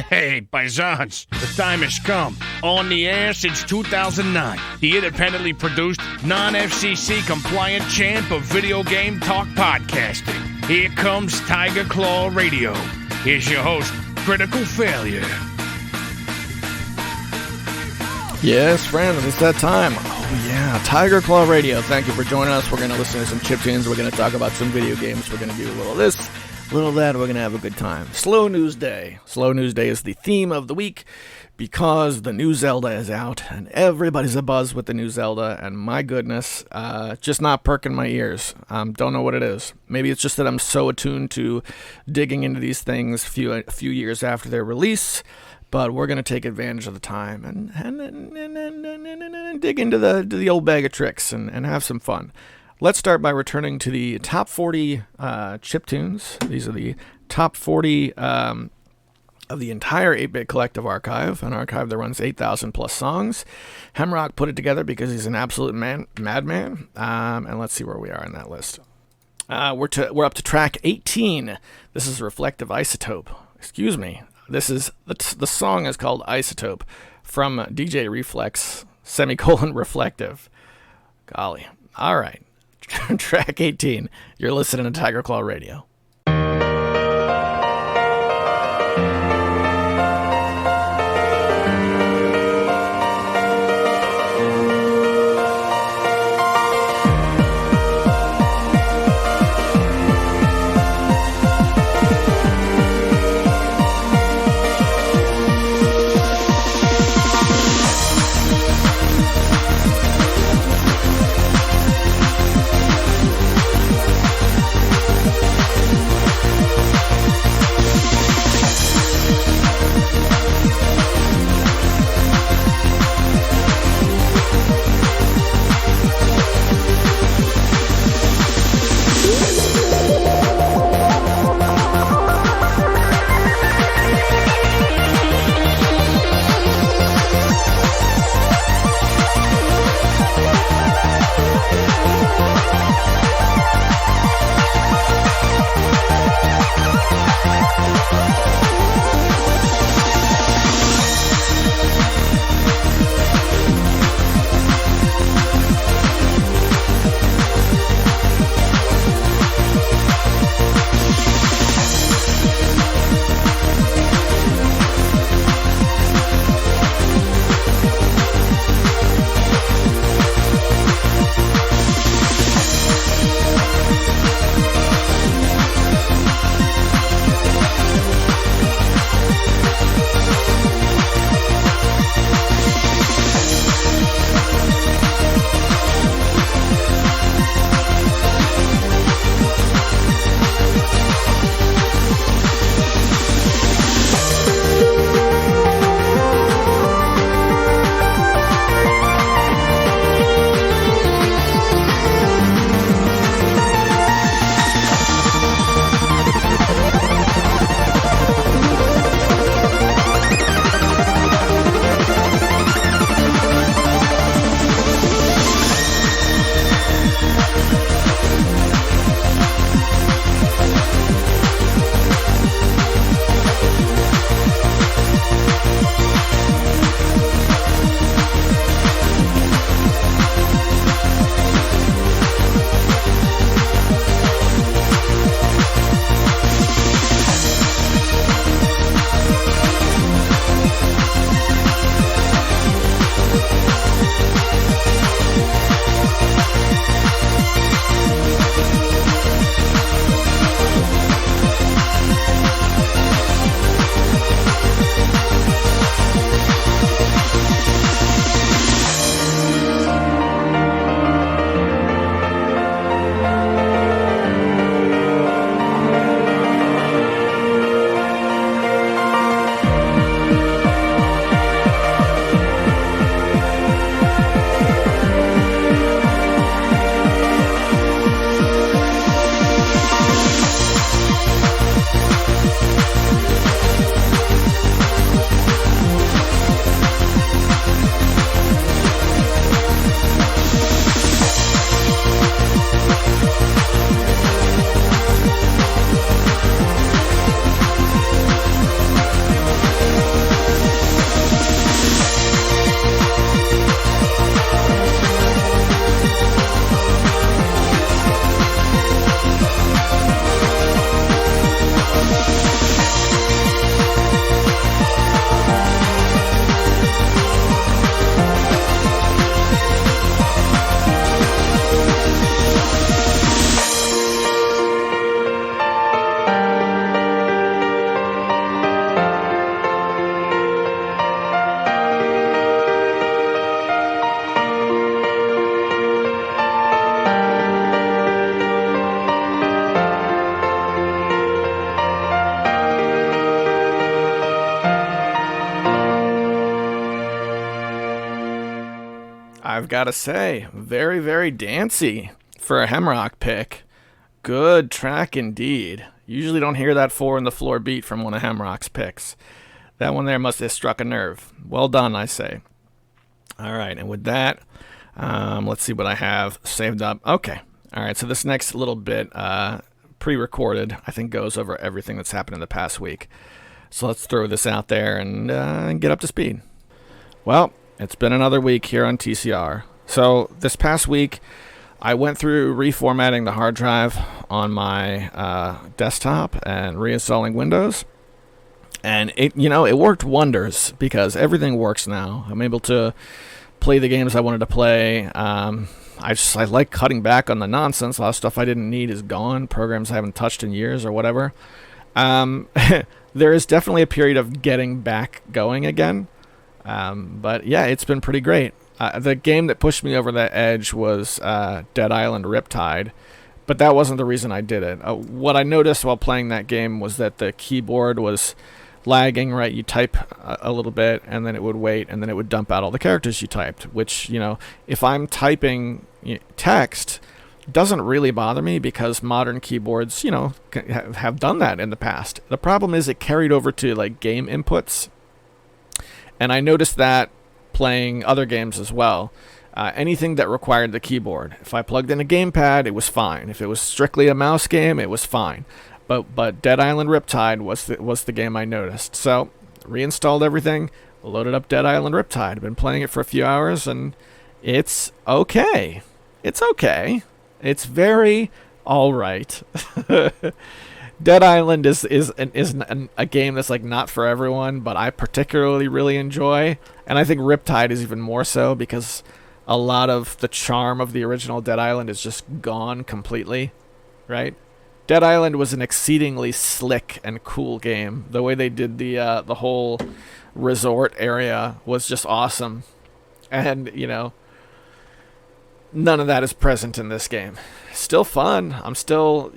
Hey, paisans, the time has come. On the air since 2009, the independently produced, non-FCC compliant champ of video game talk podcasting. Here comes Tiger Claw Radio. Here's your host, Critical Failure. Yes, friends, it's that time. Oh, yeah, Tiger Claw Radio. Thank you for joining us. We're going to listen to some chiptunes. We're going to talk about some video games. We're going to do a little of this, a little of that. We're going to have a good time. Slow News Day. Slow News Day is the theme of the week because the new Zelda is out, and everybody's abuzz with the new Zelda, and my goodness, just not perking my ears. Don't know what it is. Maybe it's just that I'm so attuned to digging into these things a few years after their release. But we're going to take advantage of the time and dig into the old bag of tricks and have some fun. Let's start by returning to the top 40 chiptunes. These are the top 40 of the entire 8-Bit Collective archive, an archive that runs 8,000 plus songs. Hemrock put it together because he's an absolute madman. And let's see where we are in that list. We're up to track 18. This is Reflective Isotope. Excuse me. This is the song is called Isotope from DJ Reflex, Reflective. Golly. All right. Track 18. You're listening to Tiger Claw Radio. I've got to say, very, very dancey for a Hemrock pick. Good track indeed. Usually don't hear that 4 in the floor beat from one of Hemrock's picks. That one there must have struck a nerve. Well done, I say. All right, and with that, let's see what I have saved up. Okay. All right, so this next little bit, pre-recorded, I think goes over everything that's happened in the past week. So let's throw this out there and get up to speed. Well, it's been another week here on TCR. So this past week, I went through reformatting the hard drive on my desktop and reinstalling Windows. And it worked wonders because everything works now. I'm able to play the games I wanted to play. I like cutting back on the nonsense. A lot of stuff I didn't need is gone. Programs I haven't touched in years or whatever. There is definitely a period of getting back going again. But yeah, it's been pretty great. The game that pushed me over that edge was Dead Island Riptide. But that wasn't the reason I did it. What I noticed while playing that game was that the keyboard was lagging, right? You type a little bit and then it would wait and then it would dump out all the characters you typed, which, if I'm typing text, doesn't really bother me because modern keyboards, have done that in the past. The problem is it carried over to like game inputs. And I noticed that playing other games as well. Anything that required the keyboard. If I plugged in a gamepad, it was fine. If it was strictly a mouse game, it was fine. But Dead Island Riptide was the game I noticed. So reinstalled everything, loaded up Dead Island Riptide. I've been playing it for a few hours, and it's okay. It's okay. It's very all right. Dead Island is a game that's like not for everyone, but I particularly really enjoy, and I think Riptide is even more so because a lot of the charm of the original Dead Island is just gone completely, right? Dead Island was an exceedingly slick and cool game. The way they did the whole resort area was just awesome. And, none of that is present in this game. Still fun. I'm still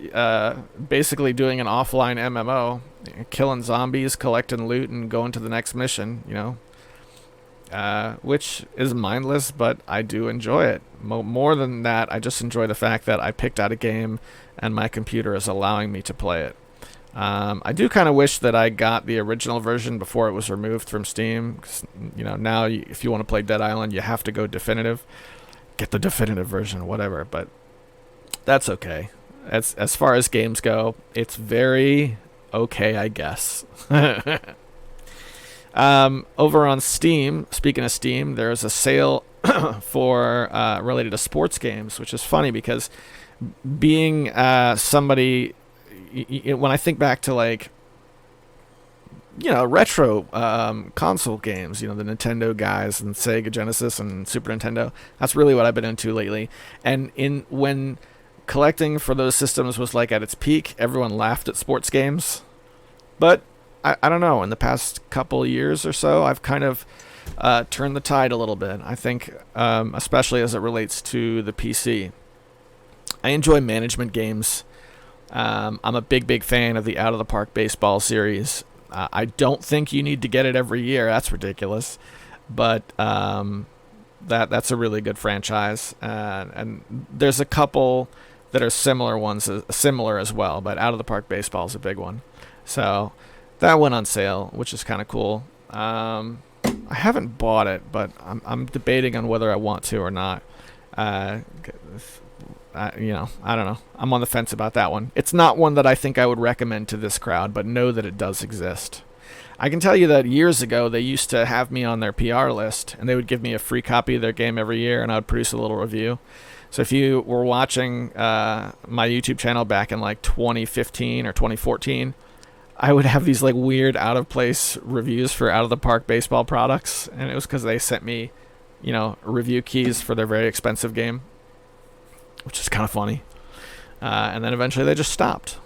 basically doing an offline MMO, killing zombies, collecting loot, and going to the next mission, which is mindless, but I do enjoy it. More than that, I just enjoy the fact that I picked out a game and my computer is allowing me to play it. I do kind of wish that I got the original version before it was removed from Steam. 'Cause, now if you want to play Dead Island, you have to go definitive. Get the definitive version, whatever. But that's okay. As far as games go, it's very okay, I guess. Over on Steam, speaking of Steam, there's a sale for related to sports games, which is funny because being somebody, when I think back to retro console games, the Nintendo guys and Sega Genesis and Super Nintendo, that's really what I've been into lately. And when collecting for those systems was like at its peak, everyone laughed at sports games. But I don't know, in the past couple years or so, I've kind of turned the tide a little bit. I think, especially as it relates to the PC. I enjoy management games. I'm a big fan of the Out of the Park baseball series. I don't think you need to get it every year. That's ridiculous. But that's a really good franchise. And there's a couple that are similar as well. But Out of the Park baseball is a big one. So that went on sale, which is kind of cool. I haven't bought it, but I'm debating on whether I want to or not. I don't know. I'm on the fence about that one. It's not one that I think I would recommend to this crowd, but know that it does exist. I can tell you that years ago, they used to have me on their PR list, and they would give me a free copy of their game every year, and I would produce a little review. So if you were watching my YouTube channel back in 2015 or 2014, I would have these weird out-of-place reviews for out-of-the-park baseball products, and it was because they sent me, review keys for their very expensive game, which is kind of funny. And then eventually they just stopped.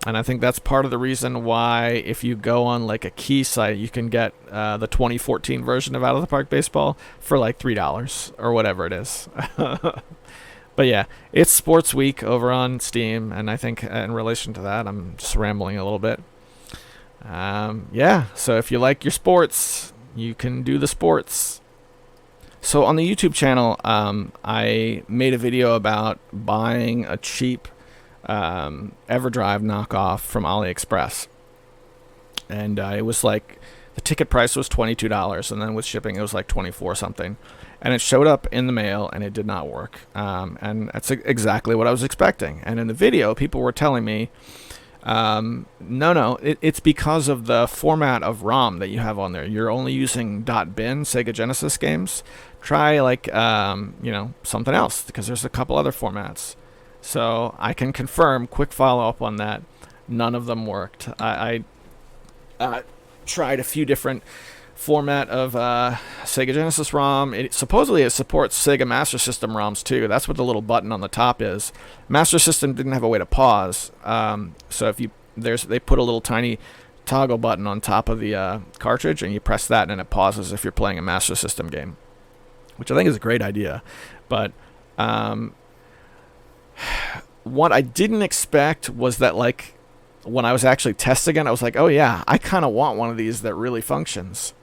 And I think that's part of the reason why if you go on a key site, you can get the 2014 version of Out of the Park Baseball for $3 or whatever it is. But yeah, it's Sports Week over on Steam, and I think in relation to that, I'm just rambling a little bit. So if you like your sports, you can do the sports. So on the YouTube channel, I made a video about buying a cheap EverDrive knockoff from AliExpress. And it was like, the ticket price was $22, and then with shipping it was like 24 something. And it showed up in the mail, and it did not work. And that's exactly what I was expecting. And in the video, people were telling me, it's because of the format of ROM that you have on there. You're only using .bin Sega Genesis games. Try like something else, because there's a couple other formats. So I can confirm, quick follow up on that, none of them worked. I tried a few different format of Sega Genesis ROM. Supposedly it supports Sega Master System ROMs too. That's what the little button on the top is. Master System didn't have a way to pause, so if they put a little tiny toggle button on top of the cartridge, and you press that and it pauses if you're playing a Master System game, which I think is a great idea. But what I didn't expect was that, like, when I was actually testing it, I was like, oh yeah, I kind of want one of these that really functions.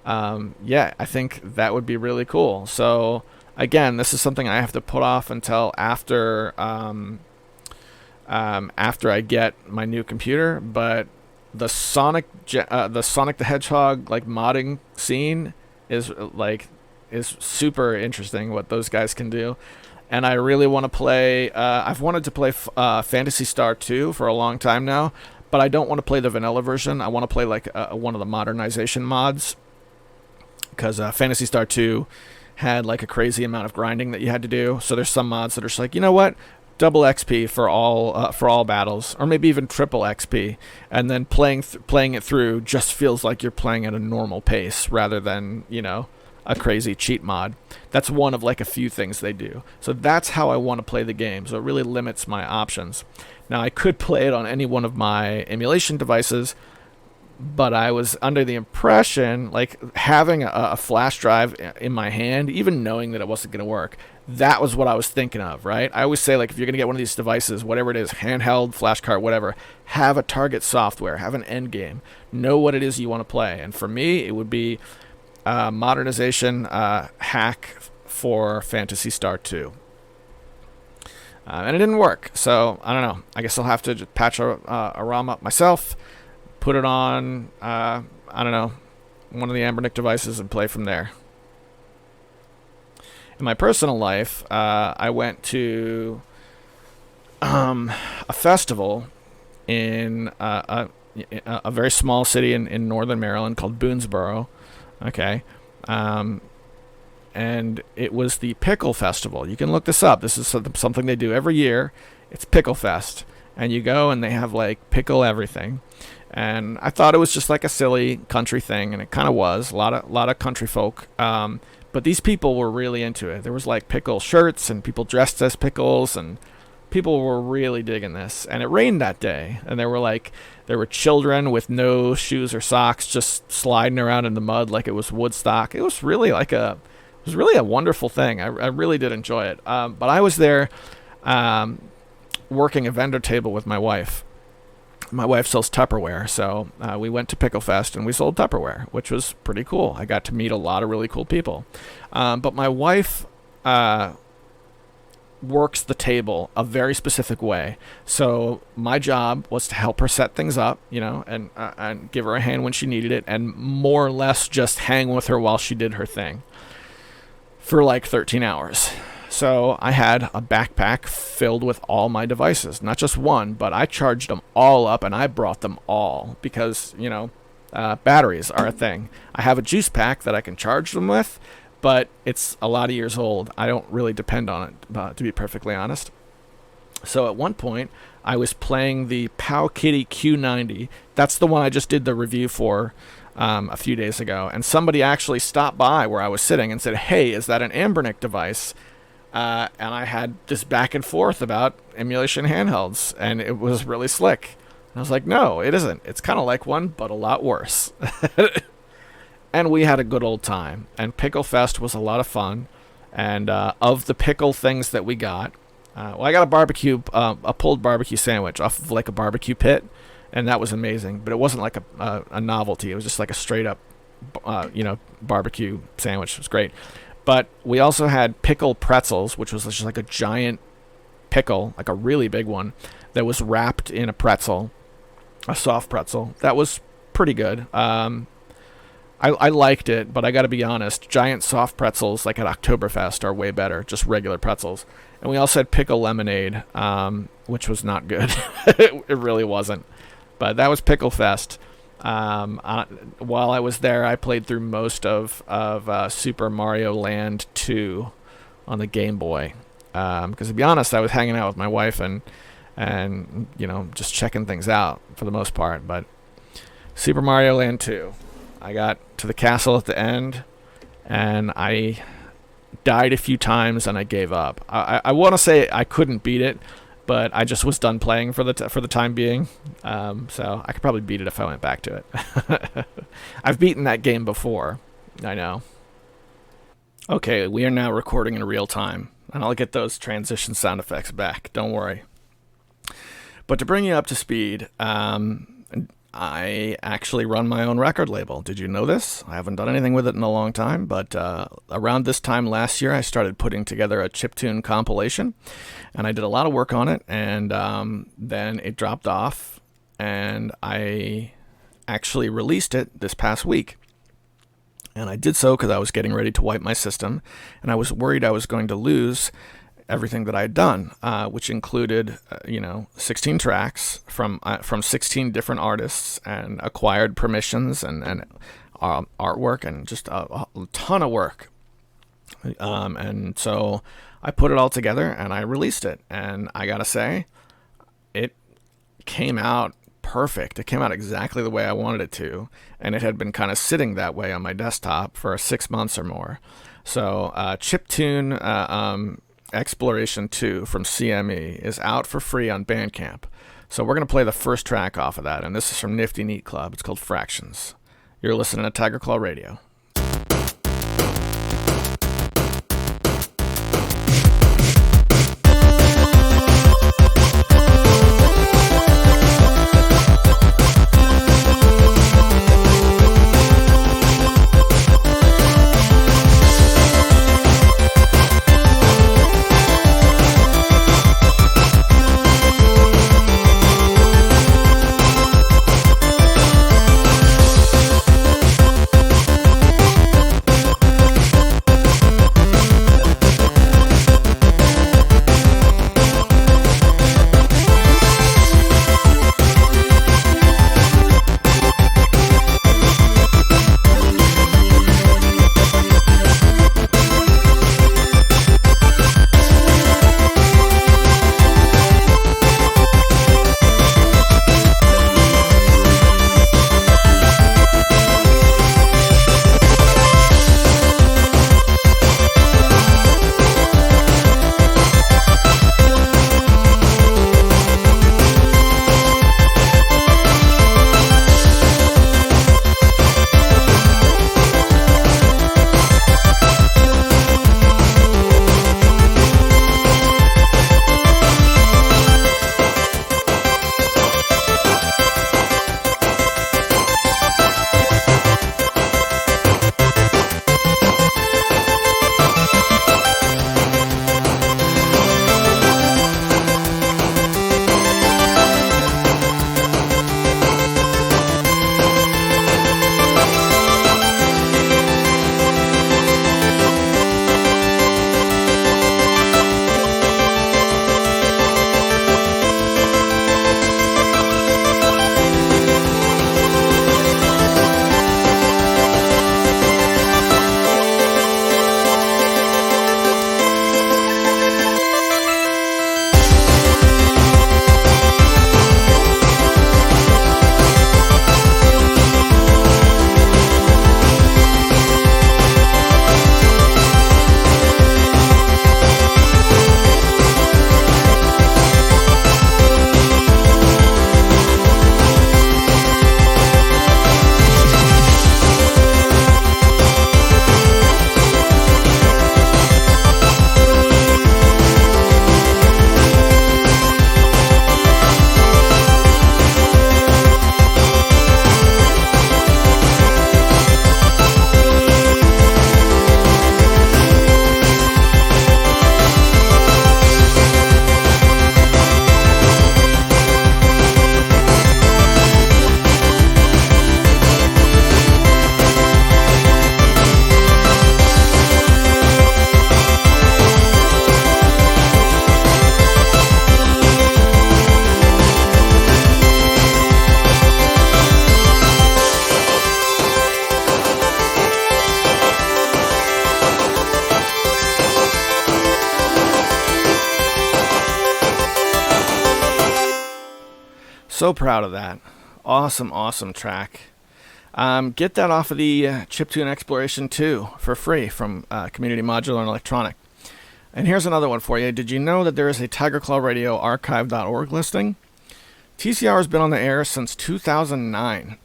I think that would be really cool. So again, this is something I have to put off until after I get my new computer. But the Sonic the Hedgehog like modding scene is super interesting. What those guys can do. And I really want to play. I've wanted to play Phantasy Star 2 for a long time now, but I don't want to play the vanilla version. I want to play like one of the modernization mods, because Phantasy Star 2 had like a crazy amount of grinding that you had to do. So there's some mods that are just like, you know what, double XP for all battles, or maybe even triple XP, and then playing it through just feels like you're playing at a normal pace rather than a crazy cheat mod. That's one of like a few things they do. So that's how I want to play the game. So it really limits my options. Now I could play it on any one of my emulation devices, but I was under the impression, like, having a flash drive in my hand, even knowing that it wasn't going to work, that was what I was thinking of, right? I always say, like, if you're going to get one of these devices, whatever it is, handheld, flash card, whatever, have a target software, have an end game, know what it is you want to play. And for me, it would be modernization hack for Phantasy Star 2. And it didn't work, so I don't know. I guess I'll have to just patch a ROM up myself, put it on, I don't know, one of the Ambernick devices, and play from there. In my personal life, I went to a festival in a very small city in northern Maryland called Boonesboro. Okay. And it was the Pickle Festival. You can look this up. This is something they do every year. It's Pickle Fest. And you go and they have like pickle everything. And I thought it was just like a silly country thing, and it kind of was. A lot of country folk. But these people were really into it. There was like pickle shirts and people dressed as pickles, and people were really digging this. And it rained that day, and there were children with no shoes or socks just sliding around in the mud like it was Woodstock. It was really a wonderful thing. I really did enjoy it. But I was there working a vendor table with my wife. My wife sells Tupperware, so we went to Pickle Fest and we sold Tupperware, which was pretty cool. I got to meet a lot of really cool people. But my wife works the table a very specific way. So my job was to help her set things up, and give her a hand when she needed it, and more or less just hang with her while she did her thing for like 13 hours. So I had a backpack filled with all my devices, not just one, but I charged them all up and I brought them all because, batteries are a thing. I have a juice pack that I can charge them with, but it's a lot of years old. I don't really depend on it, to be perfectly honest. So at one point, I was playing the Powkiddy Q90. That's the one I just did the review for a few days ago. And somebody actually stopped by where I was sitting and said, "Hey, is that an Ambernick device?" And I had this back and forth about emulation handhelds, and it was really slick. And I was like, no, it isn't. It's kind of like one, but a lot worse. And we had a good old time. And Pickle Fest was a lot of fun. And of the pickle things that we got, I got a pulled barbecue sandwich off of like a barbecue pit, and that was amazing. But it wasn't like a novelty. It was just like a straight up, barbecue sandwich. It was great. But we also had pickle pretzels, which was just like a giant pickle, like a really big one, that was wrapped in a pretzel, a soft pretzel. That was pretty good. I liked it, but I got to be honest, giant soft pretzels like at Oktoberfest are way better, just regular pretzels. And we also had pickle lemonade, which was not good. It really wasn't. But that was Pickle Fest. While I was there, I played through most of Super Mario Land 2 on the Game Boy. Because to be honest, I was hanging out with my wife and just checking things out for the most part. But Super Mario Land 2. I got to the castle at the end, and I died a few times, and I gave up. I want to say I couldn't beat it, but I just was done playing for the time being. So I could probably beat it if I went back to it. I've beaten that game before. I know. Okay, we are now recording in real time, and I'll get those transition sound effects back. Don't worry. But to bring you up to speed, I actually run my own record label. Did you know this? I haven't done anything with it in a long time, but around this time last year, I started putting together a chiptune compilation, and I did a lot of work on it, and then it dropped off, and I actually released it this past week. And I did so because I was getting ready to wipe my system, and I was worried I was going to lose everything that I had done, which included, 16 tracks from 16 different artists and acquired permissions and artwork and just a ton of work. And so I put it all together and I released it. And I gotta say, it came out perfect. It came out exactly the way I wanted it to. And it had been kind of sitting that way on my desktop for 6 months or more. So chiptune Exploration 2 from CME is out for free on Bandcamp. So we're going to play the first track off of that, and this is from Nifty Neat Club. It's called Fractions. You're listening to Tiger Claw Radio. So proud of that. Awesome track. Get that off of the Chiptune Exploration 2 for free from Community Modular and Electronic. And here's another one for you. Did you know that there is a Tiger Claw Radio archive.org listing? TCR has been on the air since 2009.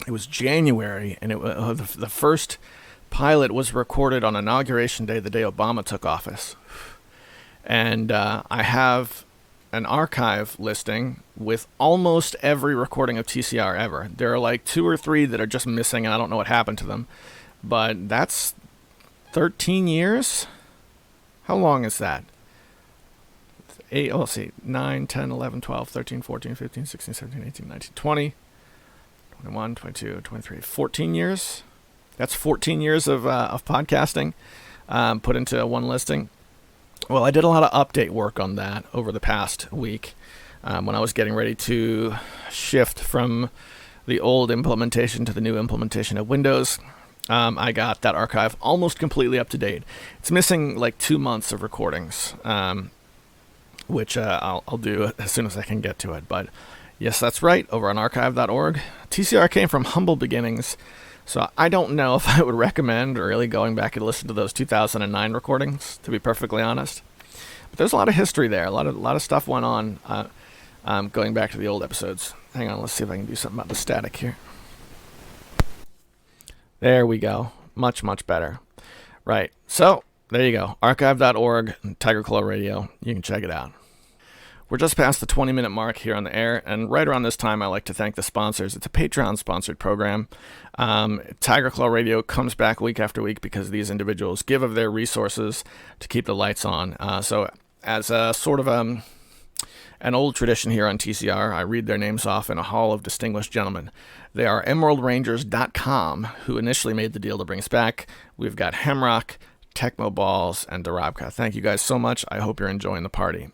It was January, and the first pilot was recorded on Inauguration Day, the day Obama took office. And I have an archive listing with almost every recording of TCR ever. There are like 2 or 3 that are just missing, and I don't know what happened to them. But that's 13 years? How long is that? 9, 10, 11, 12, 13, 14, 15, 16, 17, 18, 19, 20, 21, 22, 23, 14 years? That's 14 years of podcasting put into one listing. Well, I did a lot of update work on that over the past week when I was getting ready to shift from the old implementation to the new implementation of Windows. I got that archive almost completely up to date. It's missing like 2 months of recordings, which I'll do as soon as I can get to it. But yes, that's right, over on archive.org. TCR came from humble beginnings, so I don't know if I would recommend really going back and listen to those 2009 recordings, to be perfectly honest. But there's a lot of history there. A lot of stuff went on going back to the old episodes. Hang on, let's see if I can do something about the static here. There we go. Much better. Right. So, there you go. Archive.org, Tiger Claw Radio. You can check it out. We're just past the 20-minute mark here on the air, and right around this time, I like to thank the sponsors. It's a Patreon-sponsored program. Tiger Claw Radio comes back week after week because these individuals give of their resources to keep the lights on. So, as a sort of an old tradition here on TCR, I read their names off in a hall of distinguished gentlemen. They are EmeraldRangers.com, who initially made the deal to bring us back. We've got Hemrock, Tecmo Balls, and Darabka. Thank you guys so much. I hope you're enjoying the party.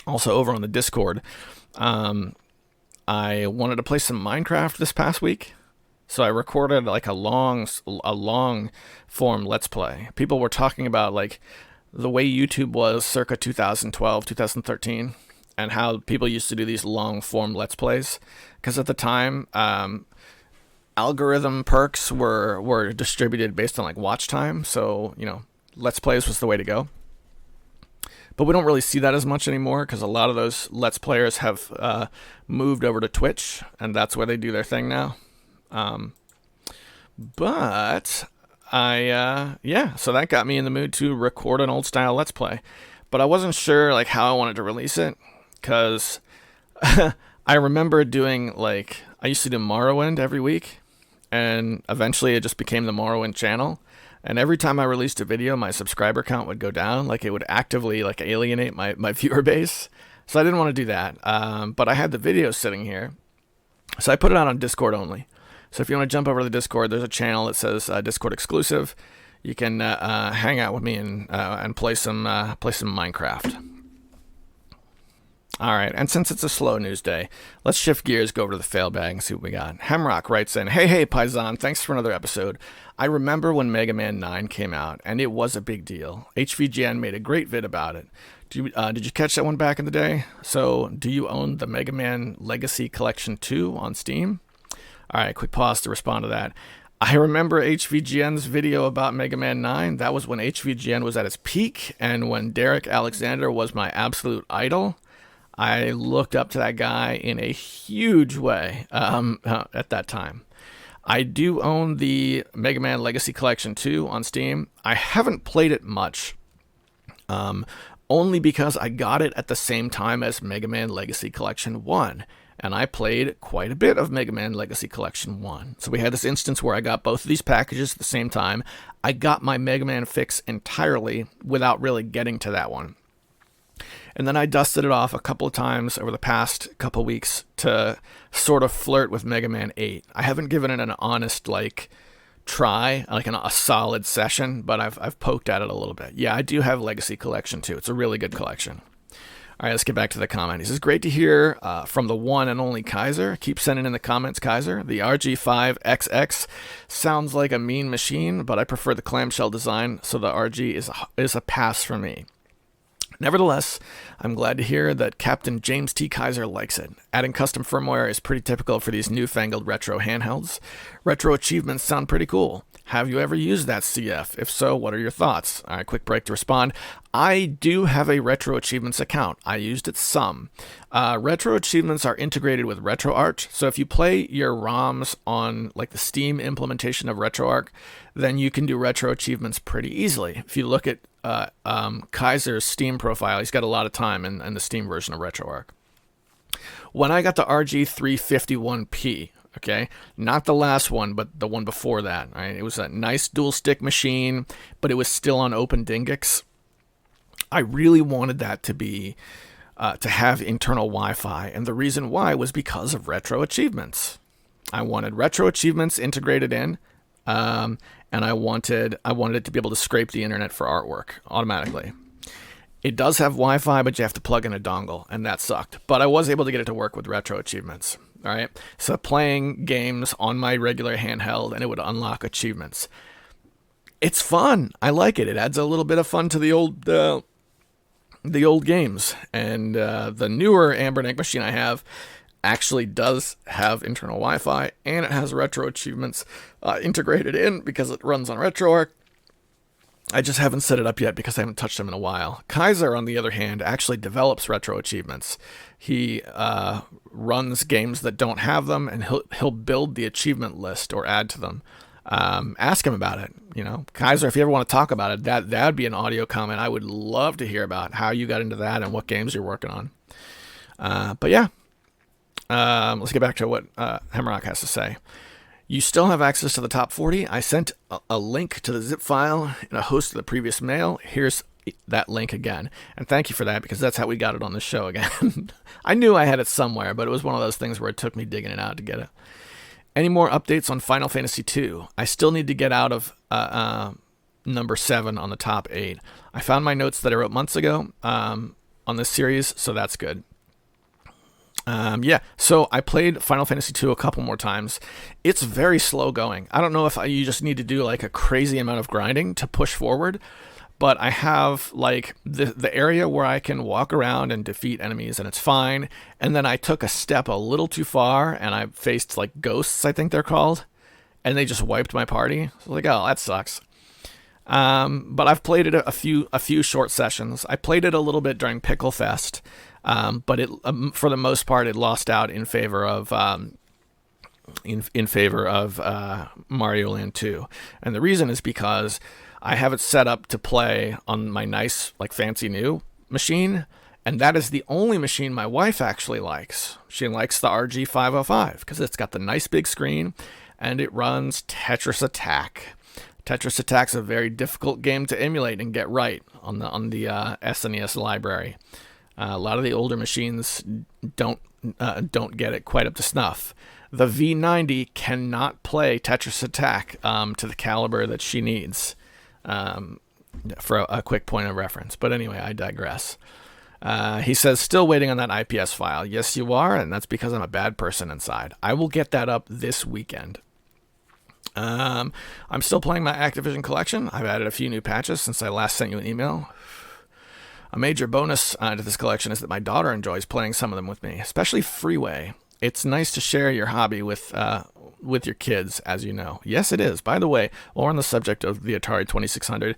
Also, over on the Discord, I wanted to play some Minecraft this past week, so I recorded like a long form Let's Play. People were talking about like the way YouTube was circa 2012, 2013, and how people used to do these long form Let's Plays, because at the time, algorithm perks were distributed based on like watch time, so Let's Plays was the way to go. But we don't really see that as much anymore because a lot of those Let's Players have moved over to Twitch, and that's where they do their thing now. But so that got me in the mood to record an old style Let's Play. But I wasn't sure like how I wanted to release it because I remember doing I used to do Morrowind every week, and eventually it just became the Morrowind channel. And every time I released a video, my subscriber count would go down. Like, it would actively, alienate my viewer base. So I didn't want to do that. But I had the videos sitting here. So I put it out on Discord only. So if you want to jump over to the Discord, there's a channel that says Discord exclusive. You can hang out with me and play some Minecraft. All right, and since it's a slow news day, let's shift gears, go over to the fail bag, and see what we got. Hemrock writes in, Hey, Paisan, thanks for another episode. I remember when Mega Man 9 came out, and it was a big deal. HVGN made a great vid about it. Did you catch that one back in the day? So, do you own the Mega Man Legacy Collection 2 on Steam? All right, quick pause to respond to that. I remember HVGN's video about Mega Man 9. That was when HVGN was at its peak, and when Derek Alexander was my absolute idol. I looked up to that guy in a huge way at that time. I do own the Mega Man Legacy Collection 2 on Steam. I haven't played it much, only because I got it at the same time as Mega Man Legacy Collection 1, and I played quite a bit of Mega Man Legacy Collection 1. So we had this instance where I got both of these packages at the same time. I got my Mega Man fix entirely without really getting to that one. And then I dusted it off a couple of times over the past couple weeks to sort of flirt with Mega Man 8. I haven't given it an honest, try, a solid session, but I've poked at it a little bit. Yeah, I do have Legacy Collection 2. It's a really good collection. All right, let's get back to the comment. He says, great to hear from the one and only Kaiser. Keep sending in the comments, Kaiser. The RG5XX sounds like a mean machine, but I prefer the clamshell design, so the RG is a pass for me. Nevertheless, I'm glad to hear that Captain James T. Kaiser likes it. Adding custom firmware is pretty typical for these newfangled retro handhelds. Retro achievements sound pretty cool. Have you ever used that CF? If so, what are your thoughts? All right, quick break to respond. I do have a Retro Achievements account. I used it some. Retro Achievements are integrated with RetroArch, so if you play your ROMs on like the Steam implementation of RetroArch, then you can do Retro Achievements pretty easily. If you look at Kaiser's Steam profile, he's got a lot of time in the Steam version of RetroArch. When I got the RG351P, okay, not the last one, but the one before that, right? It was a nice dual stick machine, but it was still on OpenDingix. I really wanted that to be to have internal Wi-Fi, and the reason why was because of Retro Achievements. I wanted Retro Achievements integrated in, and I wanted it to be able to scrape the internet for artwork automatically. It does have Wi-Fi, but you have to plug in a dongle, and that sucked. But I was able to get it to work with Retro Achievements. All right, so playing games on my regular handheld, and it would unlock achievements. It's fun. I like it. It adds a little bit of fun to the old games. And the newer Amber Ink machine I have actually does have internal Wi-Fi, and it has Retro Achievements integrated in because it runs on RetroArch. I just haven't set it up yet because I haven't touched them in a while. Kaiser, on the other hand, actually develops Retro Achievements. He runs games that don't have them, and he'll build the achievement list or add to them. Ask him about it. You know, Kaiser, if you ever want to talk about it, that'd be an audio comment. I would love to hear about how you got into that and what games you're working on. But yeah, let's get back to what Hemrock has to say. You still have access to the top 40. I sent a link to the zip file in a host of the previous mail. Here's that link again. And thank you for that, because that's how we got it on the show again. I knew I had it somewhere, but it was one of those things where it took me digging it out to get it. Any more updates on Final Fantasy II? I still need to get out of number 7 on the top 8. I found my notes that I wrote months ago on this series, so that's good. So I played Final Fantasy II a couple more times. It's very slow going. I don't know if you just need to do like a crazy amount of grinding to push forward, but I have like the area where I can walk around and defeat enemies, and it's fine. And then I took a step a little too far, and I faced like ghosts, I think they're called, and they just wiped my party. So like, oh, that sucks. But I've played it a few short sessions. I played it a little bit during Pickle Fest. But it, for the most part, it lost out in favor of Mario Land 2, and the reason is because I have it set up to play on my nice, like, fancy new machine, and that is the only machine my wife actually likes. She likes the RG505 because it's got the nice big screen, and it runs Tetris Attack. Tetris Attack's a very difficult game to emulate and get right on the SNES library. A lot of the older machines don't get it quite up to snuff. The V90 cannot play Tetris Attack to the caliber that she needs, for a quick point of reference. But anyway, I digress. He says, still waiting on that IPS file. Yes, you are, and that's because I'm a bad person inside. I will get that up this weekend. I'm still playing my Activision collection. I've added a few new patches since I last sent you an email. A major bonus to this collection is that my daughter enjoys playing some of them with me, especially Freeway. It's nice to share your hobby with your kids, as you know. Yes, it is. By the way, while we're on the subject of the Atari 2600,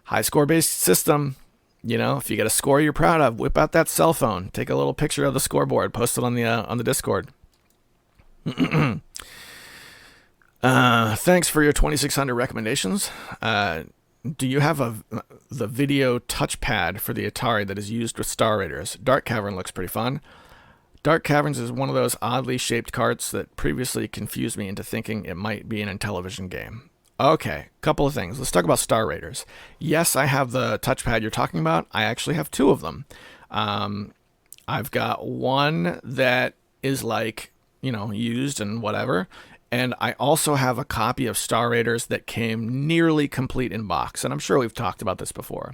high score-based system. You know, if you get a score you're proud of, whip out that cell phone, take a little picture of the scoreboard, post it on the Discord. Thanks for your 2600 recommendations. Do you have the video touchpad for the Atari that is used with Star Raiders? Dark Cavern looks pretty fun. Dark Caverns is one of those oddly shaped carts that previously confused me into thinking it might be an Intellivision game. Okay, couple of things. Let's talk about Star Raiders. Yes, I have the touchpad you're talking about. I actually have 2 of them. I've got one that is like, used and whatever. And I also have a copy of Star Raiders that came nearly complete in box. And I'm sure we've talked about this before.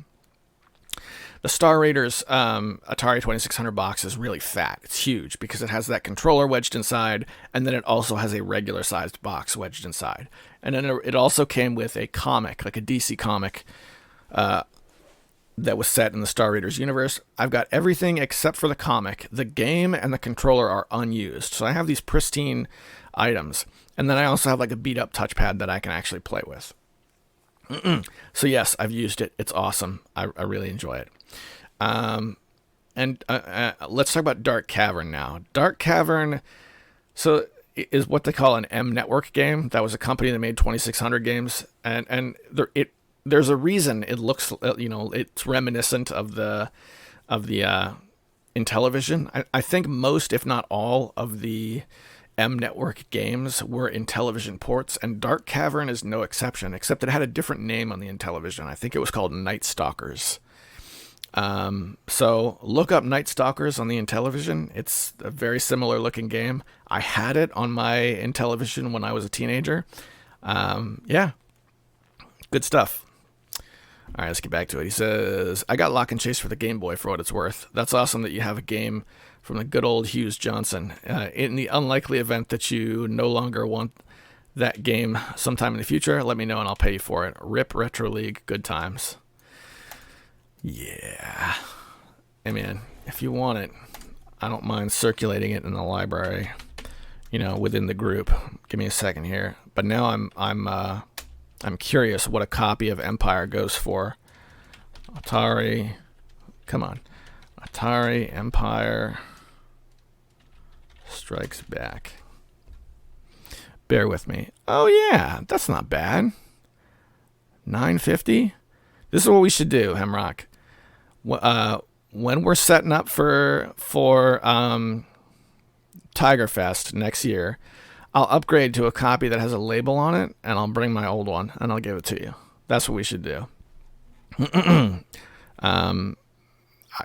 The Star Raiders Atari 2600 box is really fat. It's huge because it has that controller wedged inside, and then it also has a regular-sized box wedged inside. And then it also came with a comic, like a DC comic, that was set in the Star Raiders universe. I've got everything except for the comic. The game and the controller are unused. So I have these pristine items. And then I also have like a beat up touchpad that I can actually play with. So yes, I've used it. It's awesome. I really enjoy it. And let's talk about Dark Cavern now. Dark Cavern, so is what they call an M Network game. That was a company that made 2600 games, and there's a reason it looks, it's reminiscent of the Intellivision. I think most, if not all, of the M Network games were Intellivision ports, and Dark Cavern is no exception, except it had a different name on the Intellivision. I think it was called Night Stalkers. So look up Night Stalkers on the Intellivision. It's a very similar looking game. I had it on my Intellivision when I was a teenager. Yeah, good stuff. All right, let's get back to it. He says, I got Lock and Chase for the Game Boy for what it's worth. That's awesome that you have a game from the good old Hughes Johnson. In the unlikely event that you no longer want that game sometime in the future, let me know and I'll pay you for it. Rip Retro League, good times. Yeah. Hey man, if you want it, I don't mind circulating it in the library, within the group. Give me a second here. But now I'm curious what a copy of Empire goes for. Atari, come on. Atari Empire Strikes Back. Bear with me. Oh yeah, that's not bad. $9.50. This is what we should do, Hemrock. When we're setting up for Tiger Fest next year, I'll upgrade to a copy that has a label on it, and I'll bring my old one, and I'll give it to you. That's what we should do.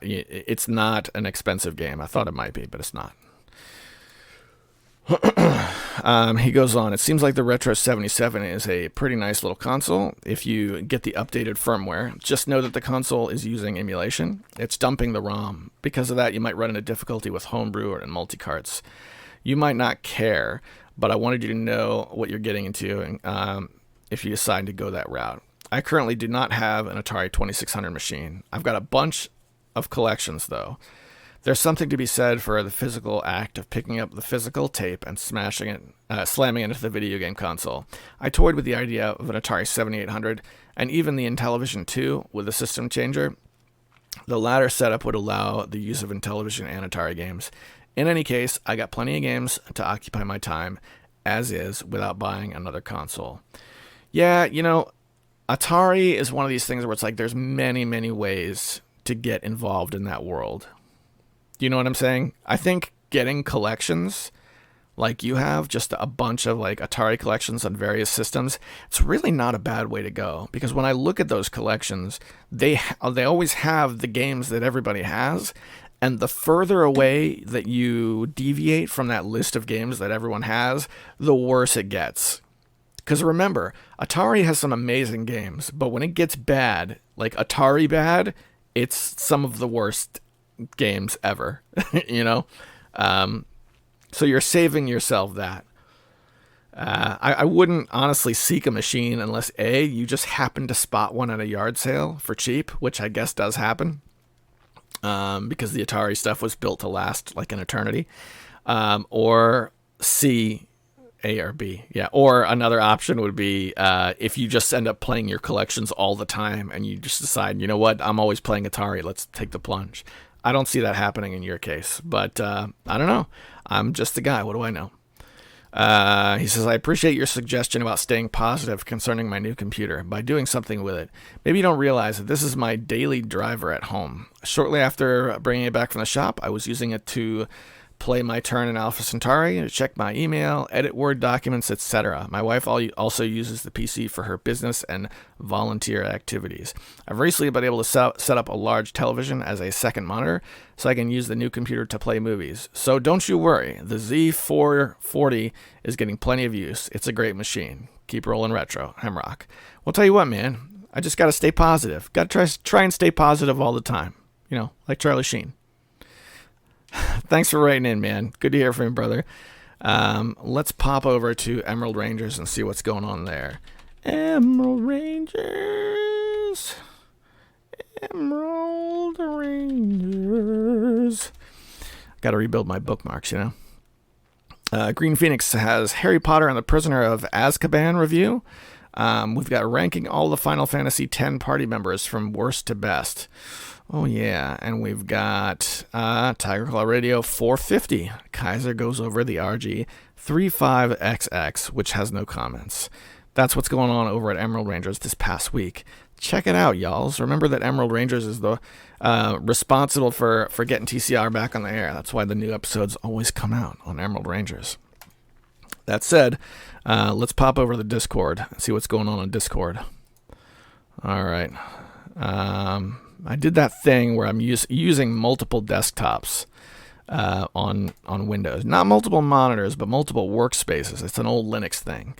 It's not an expensive game. I thought it might be, but it's not. He goes on, it seems like the Retro 77 is a pretty nice little console. If you get the updated firmware, just know that the console is using emulation. It's dumping the ROM. Because of that, you might run into difficulty with homebrew or in multi-carts. You might not care, but I wanted you to know what you're getting into if you decide to go that route. I currently do not have an Atari 2600 machine. I've got a bunch of collections, though. There's something to be said for the physical act of picking up the physical tape and slamming it into the video game console. I toyed with the idea of an Atari 7800 and even the Intellivision 2 with a system changer. The latter setup would allow the use of Intellivision and Atari games. In any case, I got plenty of games to occupy my time as is without buying another console. Yeah, Atari is one of these things where it's like there's many, many ways to get involved in that world. Do you know what I'm saying? I think getting collections like you have, just a bunch of like Atari collections on various systems, it's really not a bad way to go. Because when I look at those collections, they always have the games that everybody has. And the further away that you deviate from that list of games that everyone has, the worse it gets. Because remember, Atari has some amazing games, but when it gets bad, like Atari bad, it's some of the worst games ever, so you're saving yourself that. I wouldn't honestly seek a machine unless A, you just happen to spot one at a yard sale for cheap, which I guess does happen, because the Atari stuff was built to last like an eternity, or C, A or B. Yeah. Or another option would be if you just end up playing your collections all the time and you just decide, you know what, I'm always playing Atari, let's take the plunge. I don't see that happening in your case, but I don't know. I'm just a guy. What do I know? He says, I appreciate your suggestion about staying positive concerning my new computer by doing something with it. Maybe you don't realize that this is my daily driver at home. Shortly after bringing it back from the shop, I was using it to play my turn in Alpha Centauri, to check my email, edit Word documents, etc. My wife also uses the PC for her business and volunteer activities. I've recently been able to set up a large television as a second monitor so I can use the new computer to play movies. So don't you worry, the Z440 is getting plenty of use. It's a great machine. Keep rolling retro, Hemrock. Well, tell you what, man, I just got to stay positive. Got to try and stay positive all the time, like Charlie Sheen. Thanks for writing in, man. Good to hear from you, brother. Let's pop over to Emerald Rangers and see what's going on there. Emerald Rangers. Emerald Rangers. Got to rebuild my bookmarks, you know. Green Phoenix has Harry Potter and the Prisoner of Azkaban review. We've got ranking all the Final Fantasy X party members from worst to best. Oh, yeah. And we've got Tiger Claw Radio 450. Kaiser goes over the RG 35XX, which has no comments. That's what's going on over at Emerald Rangers this past week. Check it out, y'alls. Remember that Emerald Rangers is the responsible for getting TCR back on the air. That's why the new episodes always come out on Emerald Rangers. That said, let's pop over to the Discord and see what's going on Discord. All right. I did that thing where I'm using multiple desktops on Windows. Not multiple monitors, but multiple workspaces. It's an old Linux thing.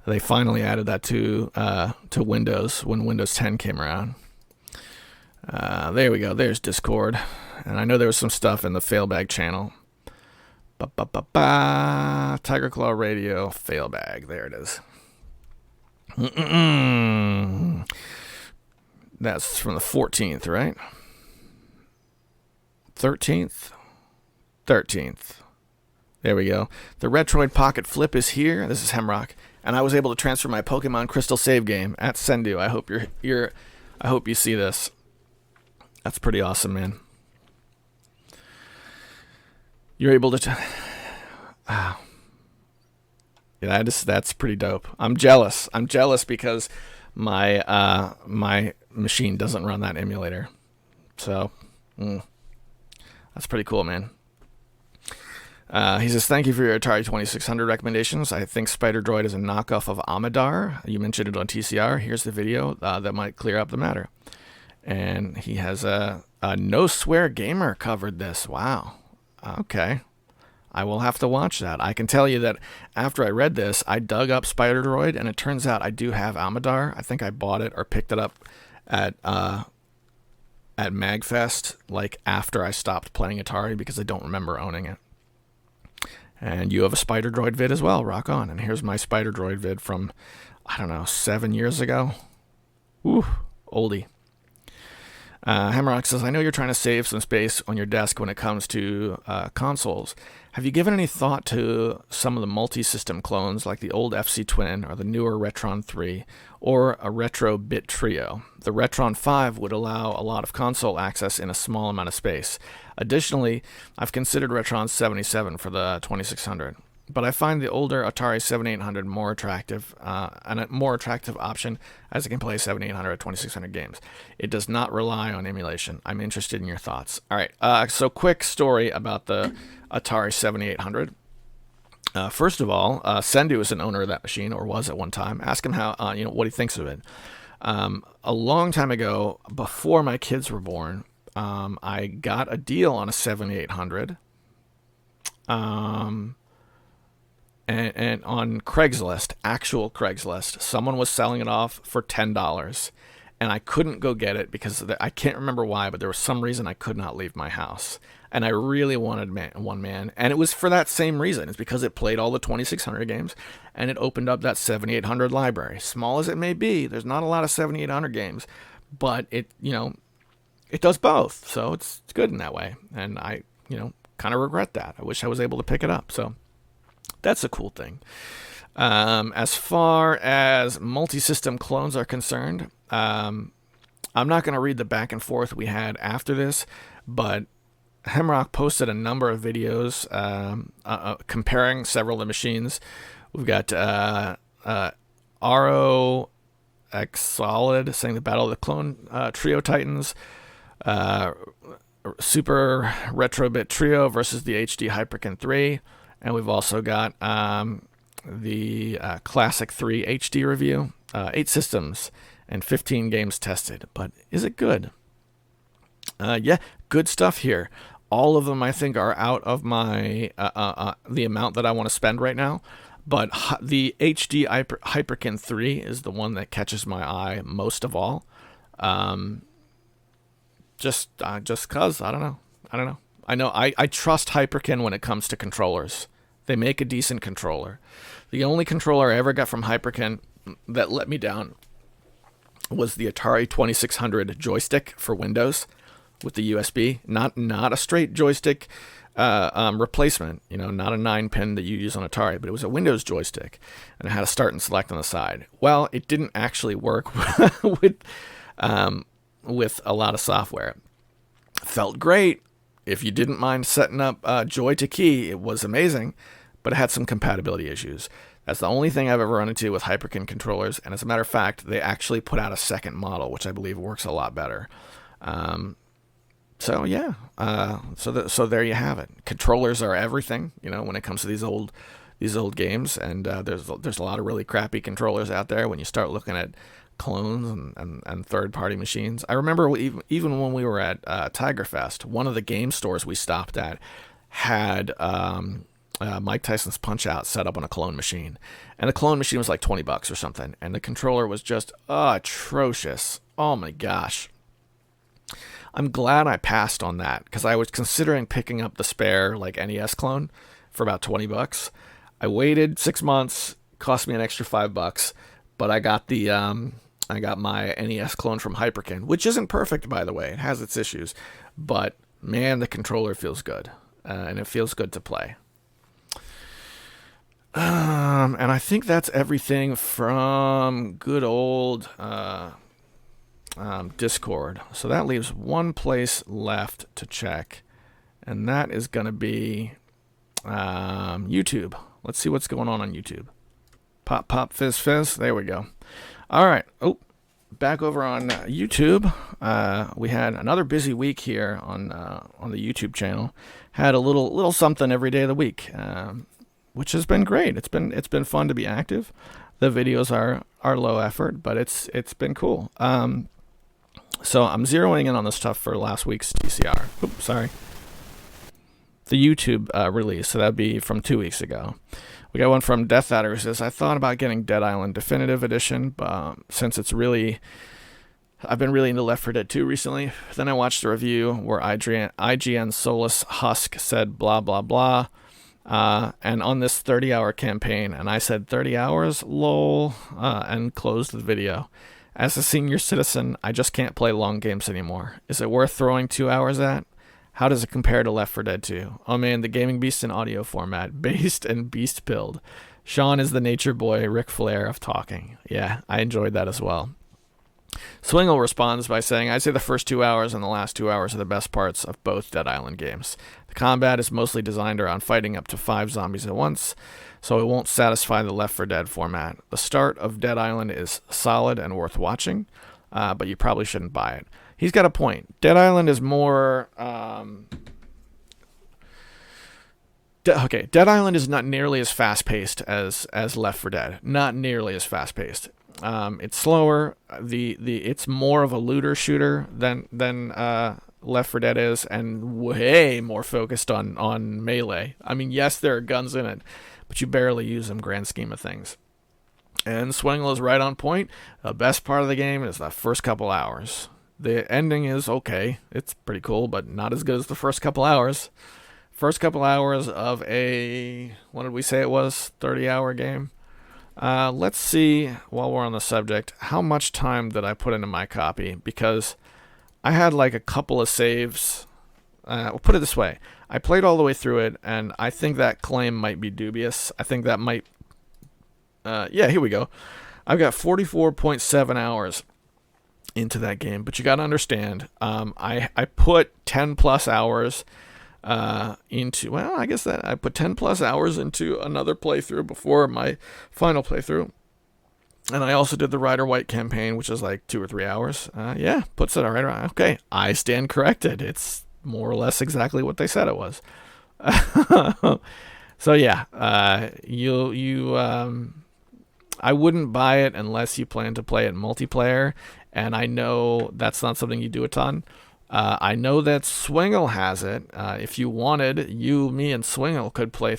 They finally added that to Windows when Windows 10 came around. There we go. There's Discord. And I know there was some stuff in the Failbag channel. Tiger Claw Radio Failbag. There it is. That's from the 14th, right? 13th? 13th. There we go. The Retroid Pocket Flip is here. This is Hemrock. And I was able to transfer my Pokemon Crystal save game at Sendu. I hope I hope you see this. That's pretty awesome, man. You're able to wow. Yeah, that's pretty dope. I'm jealous. I'm jealous because my my machine doesn't run that emulator. So, that's pretty cool, man. He says, thank you for your Atari 2600 recommendations. I think Spider Droid is a knockoff of Amadar. You mentioned it on TCR. Here's the video that might clear up the matter. And he has a No Swear Gamer covered this. Wow. Okay. I will have to watch that. I can tell you that after I read this, I dug up Spider Droid, and it turns out I do have Amadar. I think I bought it or picked it up at MagFest, like after I stopped playing Atari because I don't remember owning it. And you have a Spider Droid vid as well. Rock on. And here's my Spider Droid vid from, I don't know, 7 years ago. Ooh, oldie. Hammerrock says, I know you're trying to save some space on your desk when it comes to consoles. Have you given any thought to some of the multi-system clones like the old FC Twin or the newer Retron 3 or a Retro Bit Trio? The Retron 5 would allow a lot of console access in a small amount of space. Additionally, I've considered Retron 77 for the 2600. But I find the older Atari 7800 more attractive, and a more attractive option as it can play 7800 or 2600 games. It does not rely on emulation. I'm interested in your thoughts. All right, so quick story about the Atari 7800. First of all, Sendu is an owner of that machine, or was at one time. Ask him how, what he thinks of it. A long time ago, before my kids were born, I got a deal on a 7800. And on Craigslist, actual Craigslist, someone was selling it off for $10, and I couldn't go get it because I can't remember why, but there was some reason I could not leave my house, and I really wanted one, man, and it was for that same reason. It's because it played all the 2600 games, and it opened up that 7800 library. Small as it may be, there's not a lot of 7800 games, but it does both, so it's good in that way, and I, kind of regret that. I wish I was able to pick it up, so. That's a cool thing. As far as multi-system clones are concerned, I'm not going to read the back and forth we had after this, but Hemrock posted a number of videos comparing several of the machines. We've got RO X Solid saying the Battle of the Clone Trio Titans, Super Retrobit Trio versus the HD Hyperkin 3. And we've also got the Classic 3 HD review, 8 systems and 15 games tested. But is it good? Yeah, good stuff here. All of them, I think, are out of my the amount that I want to spend right now. But the HD Hyperkin 3 is the one that catches my eye most of all. Just cause I don't know. I know I trust Hyperkin when it comes to controllers. They make a decent controller. The only controller I ever got from Hyperkin that let me down was the Atari 2600 joystick for Windows with the USB, not a straight joystick replacement, not a 9-pin that you use on Atari, but it was a Windows joystick, and it had a start and select on the side. Well, it didn't actually work with a lot of software. It felt great. If you didn't mind setting up Joy to Key, it was amazing, but it had some compatibility issues. That's the only thing I've ever run into with Hyperkin controllers, and as a matter of fact, they actually put out a second model, which I believe works a lot better. So there you have it. Controllers are everything, when it comes to these old games, and there's a lot of really crappy controllers out there when you start looking at clones and third-party machines. I remember even when we were at Tigerfest, one of the game stores we stopped at had Mike Tyson's Punch-Out set up on a clone machine, and the clone machine was like $20 or something, and the controller was just atrocious. Oh my gosh. I'm glad I passed on that, because I was considering picking up the spare NES clone for about $20. I waited 6 months, cost me an extra $5, but I got I got my NES clone from Hyperkin, which isn't perfect, by the way. It has its issues, but man, the controller feels good, and it feels good to play. And I think that's everything from good old Discord. So that leaves one place left to check, and that is going to be YouTube. Let's see what's going on YouTube. Pop, pop, fizz, fizz. There we go. All right. Oh, back over on YouTube. We had another busy week here on the YouTube channel. Had a little something every day of the week, which has been great. It's been fun to be active. The videos are low effort, but it's been cool. So I'm zeroing in on this stuff for last week's TCR. Oops, sorry. The YouTube release, so that'd be from 2 weeks ago. We got one from Death Adder who says, I thought about getting Dead Island Definitive Edition, but since I've been really into Left 4 Dead 2 recently. Then I watched a review where IGN Solus Husk said blah, blah, blah. And on this 30-hour campaign, and I said 30 hours, lol, and closed the video. As a senior citizen, I just can't play long games anymore. Is it worth throwing 2 hours at? How does it compare to Left 4 Dead 2? Oh man, the Gaming Beast in audio format, based and beast pilled. Sean is the nature boy, Ric Flair of talking. Yeah, I enjoyed that as well. Swingle responds by saying, I'd say the first 2 hours and the last 2 hours are the best parts of both Dead Island games. The combat is mostly designed around fighting up to 5 zombies at once, so it won't satisfy the Left 4 Dead format. The start of Dead Island is solid and worth watching, but you probably shouldn't buy it. He's got a point. Dead Island is more... Dead Island is not nearly as fast-paced as Left 4 Dead. Not nearly as fast-paced. It's slower. It's more of a looter shooter than Left 4 Dead is, and way more focused on melee. I mean, yes, there are guns in it, but you barely use them, grand scheme of things. And Swingle is right on point. The best part of the game is the first couple hours. The ending is okay. It's pretty cool, but not as good as the first couple hours. First couple hours of a, what did we say it was, 30-hour game? Let's see, while we're on the subject, how much time did I put into my copy? Because I had like a couple of saves. We'll put it this way. I played all the way through it, and I think that claim might be dubious. I think that might... yeah, here we go. I've got 44.7 hours into that game, but you got to understand, I put 10 plus hours into, well, I guess that I put 10 plus hours into another playthrough before my final playthrough, and I also did the Ryder White campaign, which is like 2 or 3 hours. Yeah, puts it right around. Okay, I stand corrected. It's more or less exactly what they said it was. So yeah, I wouldn't buy it unless you plan to play it multiplayer, and I know that's not something you do a ton. I know that Swingle has it. If you wanted, me and Swingle could play.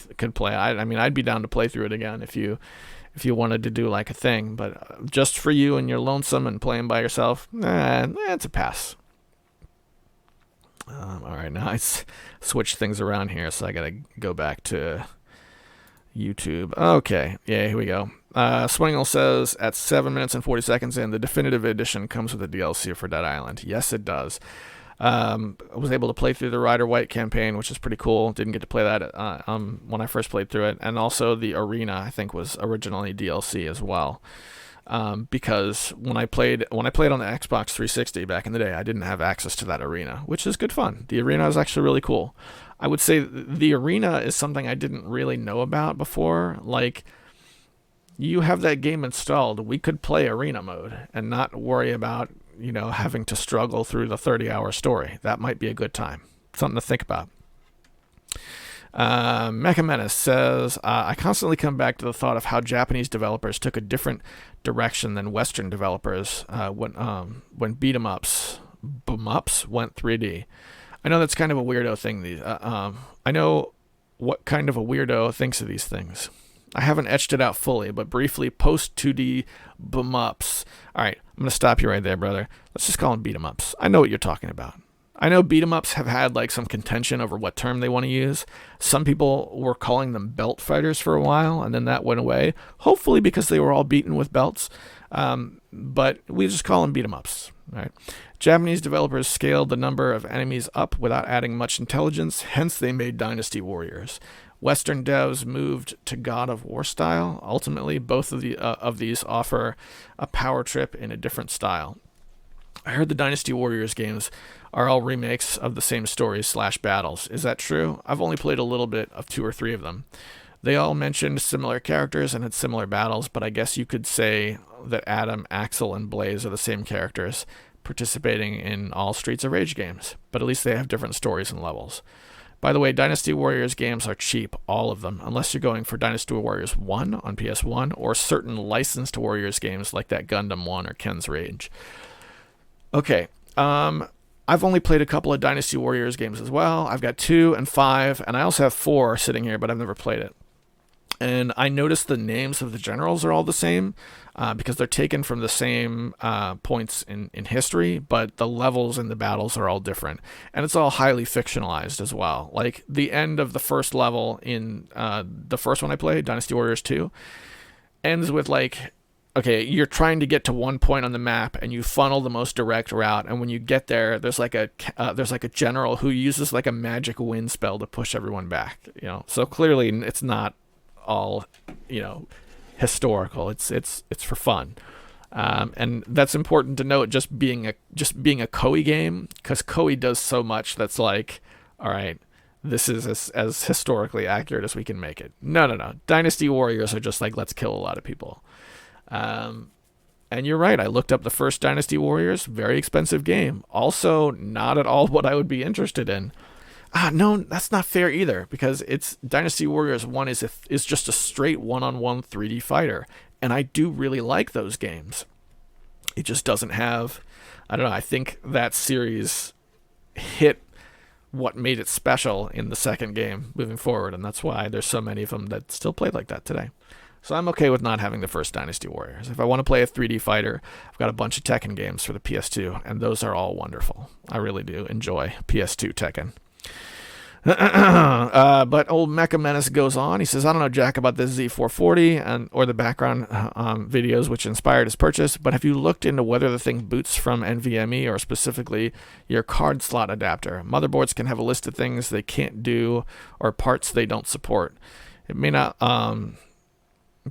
I mean, I'd be down to play through it again if you wanted to do like a thing. But just for you and you're lonesome and playing by yourself, it's a pass. All right, now I switch things around here, so I gotta go back to YouTube. Okay, yeah, here we go. Swingle says, at 7 minutes and 40 seconds in, the definitive edition comes with a DLC for Dead Island. Yes, it does. I was able to play through the Ryder White campaign, which is pretty cool. Didn't get to play that when I first played through it. And also the Arena, I think, was originally DLC as well. Because when I played on the Xbox 360 back in the day, I didn't have access to that Arena, which is good fun. The Arena is actually really cool. I would say the Arena is something I didn't really know about before. Like, you have that game installed, we could play Arena mode and not worry about, having to struggle through the 30-hour story. That might be a good time. Something to think about. Mecha Menace says, I constantly come back to the thought of how Japanese developers took a different direction than Western developers when beat-em-ups went 3D. I know that's kind of a weirdo thing. I know what kind of a weirdo thinks of these things. I haven't etched it out fully, but briefly, post-2D beat-em-ups. All right, I'm going to stop you right there, brother. Let's just call them beat-em-ups. I know what you're talking about. I know beat-em-ups have had some contention over what term they want to use. Some people were calling them belt fighters for a while, and then that went away, hopefully because they were all beaten with belts. But we just call them beat-em-ups. All right. Japanese developers scaled the number of enemies up without adding much intelligence, hence they made Dynasty Warriors. Western devs moved to God of War style. Ultimately, both of these offer a power trip in a different style. I heard the Dynasty Warriors games are all remakes of the same stories / battles. Is that true? I've only played a little bit of 2 or 3 of them. They all mentioned similar characters and had similar battles, but I guess you could say that Adam, Axel, and Blaze are the same characters participating in all Streets of Rage games, but at least they have different stories and levels. By the way, Dynasty Warriors games are cheap, all of them, unless you're going for Dynasty Warriors 1 on PS1 or certain licensed Warriors games like that Gundam 1 or Ken's Rage. Okay, I've only played a couple of Dynasty Warriors games as well. I've got 2 and 5, and I also have 4 sitting here, but I've never played it. And I noticed the names of the generals are all the same because they're taken from the same points in history, but the levels in the battles are all different. And it's all highly fictionalized as well. Like the end of the first level in the first one I played, Dynasty Warriors 2, ends with okay, you're trying to get to one point on the map and you funnel the most direct route. And when you get there, there's a general who uses a magic wind spell to push everyone back. So clearly it's not all historical. It's for fun, and that's important to note. Just being a Koei game, because Koei does so much that's all right, this is as historically accurate as we can make it. No. Dynasty Warriors are just let's kill a lot of people. And you're right. I looked up the first Dynasty Warriors. Very expensive game. Also, not at all what I would be interested in. No, that's not fair either, because it's Dynasty Warriors 1 is just a straight one-on-one 3D fighter, and I do really like those games. It just doesn't have, I don't know, I think that series hit what made it special in the second game moving forward, and that's why there's so many of them that still play like that today. So I'm okay with not having the first Dynasty Warriors. If I want to play a 3D fighter, I've got a bunch of Tekken games for the PS2, and those are all wonderful. I really do enjoy PS2 Tekken. But old Mecha Menace goes on. He says, I don't know jack about this Z440 or the background videos which inspired his purchase, but have you looked into whether the thing boots from NVMe or specifically your card slot adapter? Motherboards can have a list of things they can't do or parts they don't support. It may not...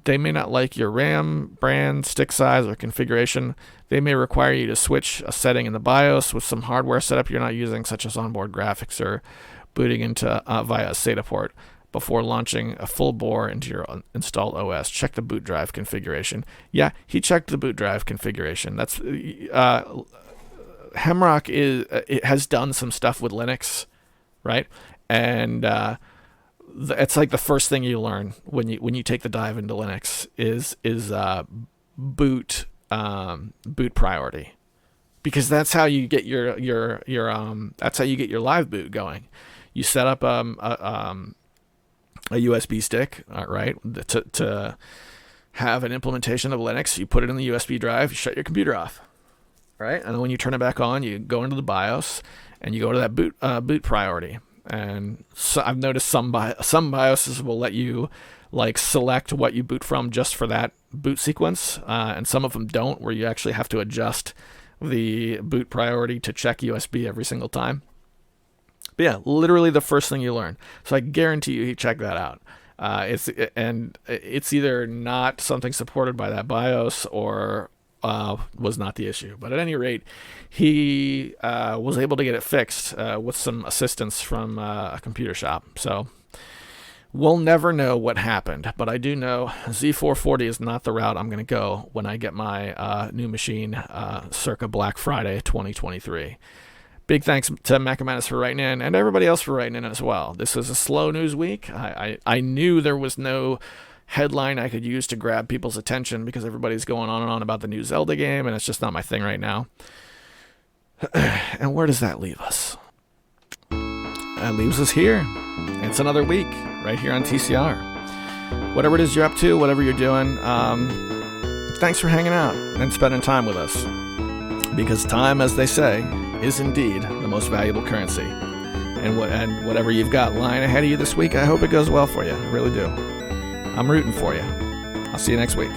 They may not like your RAM, brand, stick size, or configuration. They may require you to switch a setting in the BIOS with some hardware setup you're not using, such as onboard graphics or booting into via a SATA port before launching a full bore into your installed OS. Check the boot drive configuration. Yeah, he checked the boot drive configuration. That's Hemrock it has done some stuff with Linux, right? And it's the first thing you learn when you take the dive into Linux is boot priority, because that's how you get your that's how you get your live boot going. You set up a USB stick, right, to have an implementation of Linux. You put it in the USB drive. You shut your computer off, right, and then when you turn it back on, you go into the BIOS and you go to that boot priority. And so I've noticed some BIOSes will let you like select what you boot from just for that boot sequence, and some of them don't, where you actually have to adjust the boot priority to check USB every single time. But yeah, literally the first thing you learn. So I guarantee you check that out. It's either not something supported by that BIOS or was not the issue. But at any rate, he was able to get it fixed with some assistance from a computer shop. So we'll never know what happened, but I do know Z440 is not the route I'm going to go when I get my new machine circa Black Friday 2023. Big thanks to Macamanis for writing in, and everybody else for writing in as well. This is a slow news week. I knew there was no headline I could use to grab people's attention because everybody's going on and on about the new Zelda game, and it's just not my thing right now. And where does that leave us? That leaves us here. It's another week right here on TCR. Whatever it is you're up to, whatever you're doing, thanks for hanging out and spending time with us. Because time, as they say, is indeed the most valuable currency. And whatever you've got lying ahead of you this week, I hope it goes well for you. I really do. I'm rooting for you. I'll see you next week.